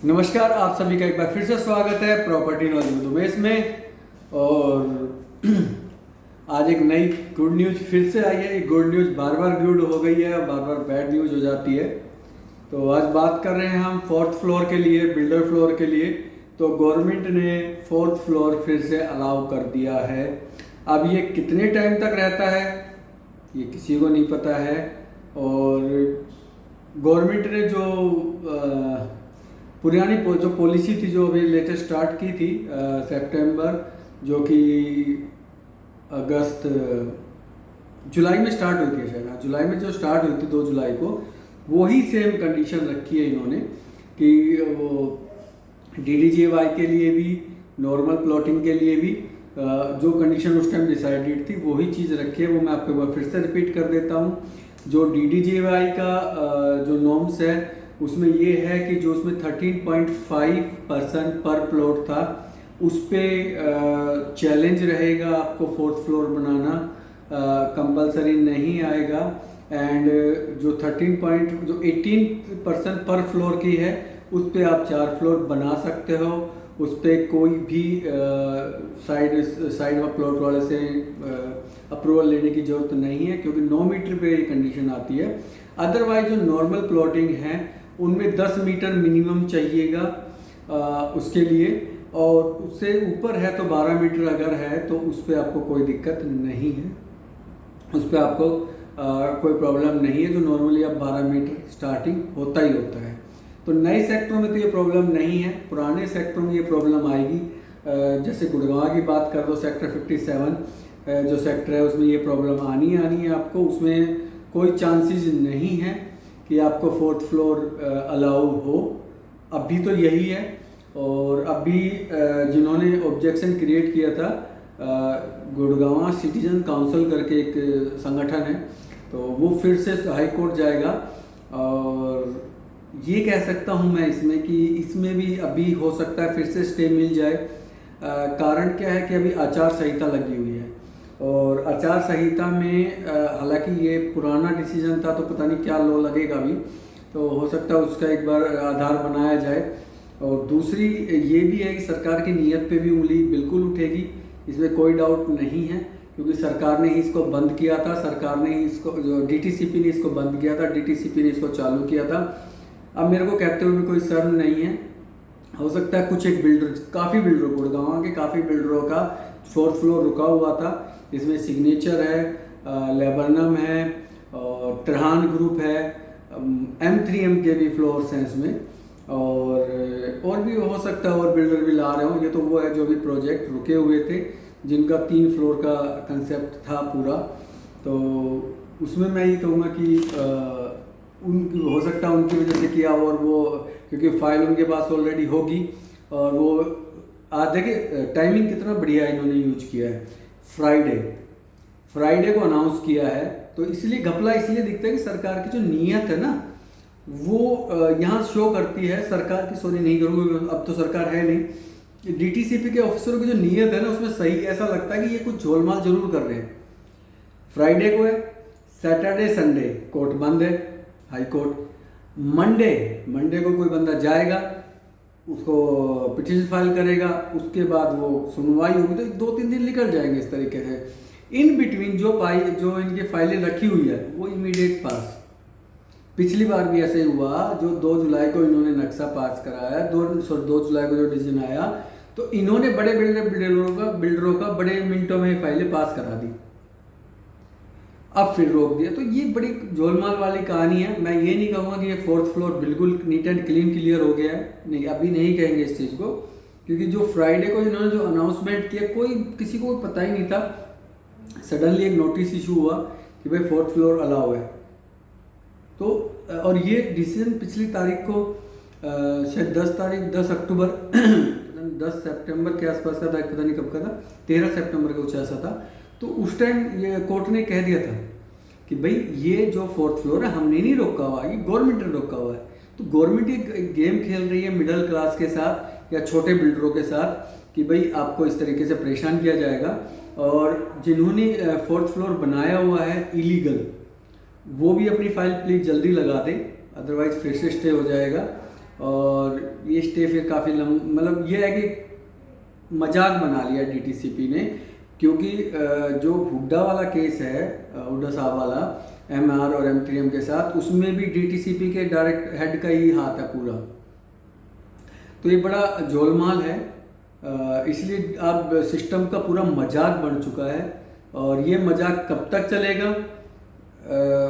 नमस्कार, आप सभी का एक बार फिर से स्वागत है प्रॉपर्टी नॉलेज विद उमेश में। और आज एक नई गुड न्यूज़ फिर से आई है। गुड न्यूज़ बार बार गुड हो गई है, बार बार बैड न्यूज़ हो जाती है। तो आज बात कर रहे हैं हम फोर्थ फ्लोर के लिए, बिल्डर फ्लोर के लिए। तो गवर्नमेंट ने फोर्थ फ्लोर फिर से अलाउ कर दिया है। अब ये कितने टाइम तक रहता है ये किसी को नहीं पता है। और गवर्नमेंट ने जो पुरानी जो पॉलिसी थी, जो अभी लेटेस्ट स्टार्ट की थी सितंबर, जो कि अगस्त जुलाई में स्टार्ट हुई थी शायद, जुलाई में जो स्टार्ट हुई थी 2 जुलाई को, वही सेम कंडीशन रखी है इन्होंने कि वो DDGY के लिए भी, नॉर्मल प्लॉटिंग के लिए भी जो कंडीशन उस टाइम डिसाइडेड थी वही चीज़ रखी है। वो मैं आपको एक बार फिर से रिपीट कर देता हूँ। जो DDGY का जो नॉर्म्स है उसमें ये है कि जो उसमें 13.5% पर प्लॉट था, उस पर चैलेंज रहेगा आपको फोर्थ फ्लोर बनाना, कंपलसरी नहीं आएगा। एंड जो 18% पर फ्लोर की है उस पर आप 4 फ्लोर बना सकते हो। उस पर कोई भी साइड प्लॉट वाले से अप्रूवल लेने की ज़रूरत नहीं है, क्योंकि 9 मीटर पे ये कंडीशन आती है। अदरवाइज जो नॉर्मल प्लॉटिंग है उनमें 10 मीटर मिनिमम चाहिएगा उसके लिए, और उससे ऊपर है तो 12 मीटर अगर है तो उस पर आपको कोई दिक्कत नहीं है, उस पर आपको कोई प्रॉब्लम नहीं है। जो नॉर्मली आप 12 मीटर स्टार्टिंग होता ही होता है। तो नए सेक्टरों में तो ये प्रॉब्लम नहीं है, पुराने सेक्टरों में ये प्रॉब्लम आएगी। जैसे गुड़गांव की बात कर दो, सेक्टर 57 जो सेक्टर है उसमें ये प्रॉब्लम आनी है आपको। उसमें कोई चांसेस नहीं है कि आपको फोर्थ फ्लोर अलाउ हो। अभी तो यही है। और अभी जिन्होंने ऑब्जेक्शन क्रिएट किया था, गुड़गांव सिटीजन काउंसिल करके एक संगठन है, तो वो फिर से हाई कोर्ट जाएगा। और ये कह सकता हूँ मैं इसमें कि इसमें भी अभी हो सकता है फिर से स्टे मिल जाए। कारण क्या है कि अभी आचार संहिता लगी हुई है, और आचार संहिता में हालांकि ये पुराना डिसीजन था तो पता नहीं क्या लॉ लगेगा अभी, तो हो सकता है उसका एक बार आधार बनाया जाए। और दूसरी ये भी है कि सरकार की नीयत पे भी उंगली बिल्कुल उठेगी, इसमें कोई डाउट नहीं है, क्योंकि सरकार ने ही इसको बंद किया था। सरकार ने ही इसको, जो DTCP ने इसको बंद किया था, DTCP ने इसको चालू किया था। अब मेरे को कहते हुए भी कोई शर्म नहीं है। हो सकता है कुछ एक बिल्डर, काफ़ी बिल्डरों, गुड़गांव के काफ़ी बिल्डरों का फोर्थ फ्लोर रुका हुआ था। इसमें सिग्नेचर है, लेबरनम है, और त्रिहान ग्रुप है, M3M के भी फ्लोर्स हैं इसमें, और भी हो सकता है और बिल्डर भी ला रहे हो। ये तो वो है जो भी प्रोजेक्ट रुके हुए थे, जिनका 3 फ्लोर का कंसेप्ट था पूरा। तो उसमें मैं ये कहूँगा कि उनकी हो सकता है उनकी वजह से किया, और वो क्योंकि फाइल उनके पास ऑलरेडी होगी। और वो आज देखिए टाइमिंग कितना बढ़िया इन्होंने यूज किया है, फ्राइडे को अनाउंस किया है। तो इसलिए घपला इसलिए दिखता है कि सरकार की जो नीयत है ना, वो यहाँ शो करती है। सरकार की, सॉरी नहीं करूँगा, अब तो सरकार है नहीं, DTCP के ऑफिसरों की जो नीयत है ना, उसमें सही ऐसा लगता है कि ये कुछ झोलमाल जरूर कर रहे हैं। फ्राइडे को है, सैटरडे संडे कोर्ट बंद है, हाई कोर्ट। मंडे को कोई बंदा जाएगा, उसको पिटीशन फाइल करेगा, उसके बाद वो सुनवाई होगी, तो 2-3 दिन निकल जाएंगे इस तरीके से। इन बिटवीन जो इनके फाइलें रखी हुई है वो इमीडिएट पास। पिछली बार भी ऐसे हुआ, जो 2 जुलाई को इन्होंने नक्शा पास कराया, 2 जुलाई को जो डिसीजन आया, तो इन्होंने बड़े बिल्डरों का बड़े मिनटों में फाइलें पास करा दी, अब फिर रोक दिया। तो ये बड़ी झोलमाल वाली कहानी है। मैं ये नहीं कहूँगा कि ये फोर्थ फ्लोर बिल्कुल नीट एंड क्लीन क्लियर हो गया है, नहीं, अभी नहीं कहेंगे इस चीज़ को, क्योंकि जो फ्राइडे को इन्होंने जो अनाउंसमेंट किया, किसी को पता ही नहीं था। सडनली एक नोटिस इशू हुआ कि भाई फोर्थ फ्लोर अलाउ है। तो और ये डिसीजन पिछली तारीख को शायद 10 अक्टूबर 10 सितंबर के आसपास का था, पता नहीं कब का था, 13 सितंबर का कुछ ऐसा था। तो उस टाइम ये कोर्ट ने कह दिया था कि भाई ये जो फोर्थ फ्लोर है हमने नहीं रोका हुआ, ये गवर्नमेंट ने रोका हुआ है। तो गवर्नमेंट एक गेम खेल रही है मिडिल क्लास के साथ या छोटे बिल्डरों के साथ कि भाई आपको इस तरीके से परेशान किया जाएगा। और जिन्होंने फोर्थ फ्लोर बनाया हुआ है इलीगल, वो भी अपनी फाइल प्लीज जल्दी लगा दें, अदरवाइज फिर से स्टे हो जाएगा। और ये स्टे फिर काफ़ी मतलब ये है कि मजाक बना लिया डीटीसीपी ने, क्योंकि जो हुड्डा वाला केस है, हुड्डा साहब वाला एमआर और एमटीएम के साथ, उसमें भी डीटीसीपी के डायरेक्ट हेड का ही हाथ है पूरा। तो ये बड़ा जोलमाल है, इसलिए अब सिस्टम का पूरा मजाक बन चुका है। और ये मजाक कब तक चलेगा,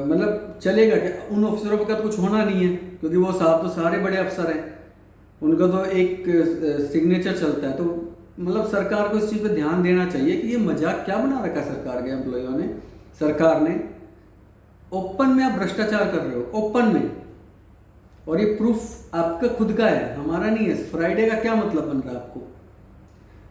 मतलब चलेगा क्या, उन अफसरों का तो कुछ होना नहीं है, क्योंकि वो साहब तो सारे बड़े अफसर हैं, उनका तो एक सिग्नेचर चलता है। तो मतलब सरकार को इस चीज़ पे ध्यान देना चाहिए कि ये मजाक क्या बना रखा है सरकार के एम्प्लॉयों ने, सरकार ने। ओपन में आप भ्रष्टाचार कर रहे हो, ओपन में, और ये प्रूफ आपका खुद का है, हमारा नहीं है। फ्राइडे का क्या मतलब बन रहा है आपको।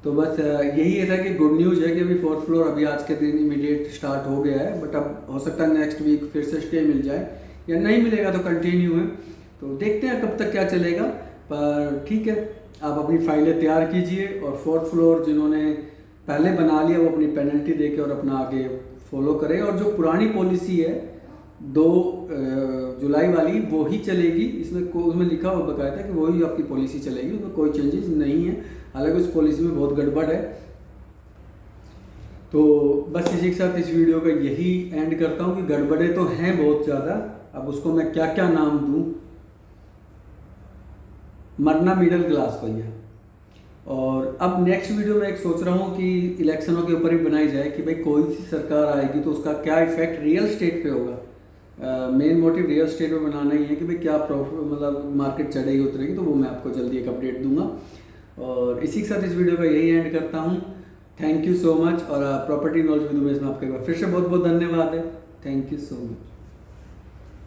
तो बस यही था कि गुड न्यूज़ है कि अभी 4th फ्लोर अभी आज के दिन इमीडिएट स्टार्ट हो गया है, बट अब हो सकता है नेक्स्ट वीक फिर से स्टे मिल जाए, या नहीं मिलेगा तो कंटिन्यू है। तो देखते हैं कब तक क्या चलेगा, पर ठीक है, आप अपनी फाइलें तैयार कीजिए। और 4th फ्लोर जिन्होंने पहले बना लिया वो अपनी पेनल्टी दे के और अपना आगे फॉलो करें। और जो पुरानी पॉलिसी है 2 जुलाई वाली, वो ही चलेगी। उसमें लिखा हुआ बकायदा कि वही आपकी पॉलिसी चलेगी, उसमें कोई चेंजेस नहीं है। हालांकि उस पॉलिसी में बहुत गड़बड़ है। तो बस इसी के साथ इस वीडियो का यही एंड करता हूँ कि गड़बड़े तो हैं बहुत ज़्यादा, अब उसको मैं क्या क्या नाम दूँ, मरना मिडिल क्लास भैया। और अब नेक्स्ट वीडियो में एक सोच रहा हूँ कि इलेक्शनों के ऊपर ही बनाई जाए कि भाई कोई सी सरकार आएगी तो उसका क्या इफेक्ट रियल स्टेट पे होगा। मेन मोटिव रियल स्टेट में बनाना ही है कि भाई क्या प्रॉफिट, मतलब मार्केट चढ़ेगी उतरेगी, तो वो मैं आपको जल्दी एक अपडेट दूंगा। और इसी के साथ इस वीडियो का यही एंड करता हूँ। Thank you so much. और प्रॉपर्टी नॉलेज विद उमेश में आपके फिर से बहुत बहुत धन्यवाद है। Thank you so much.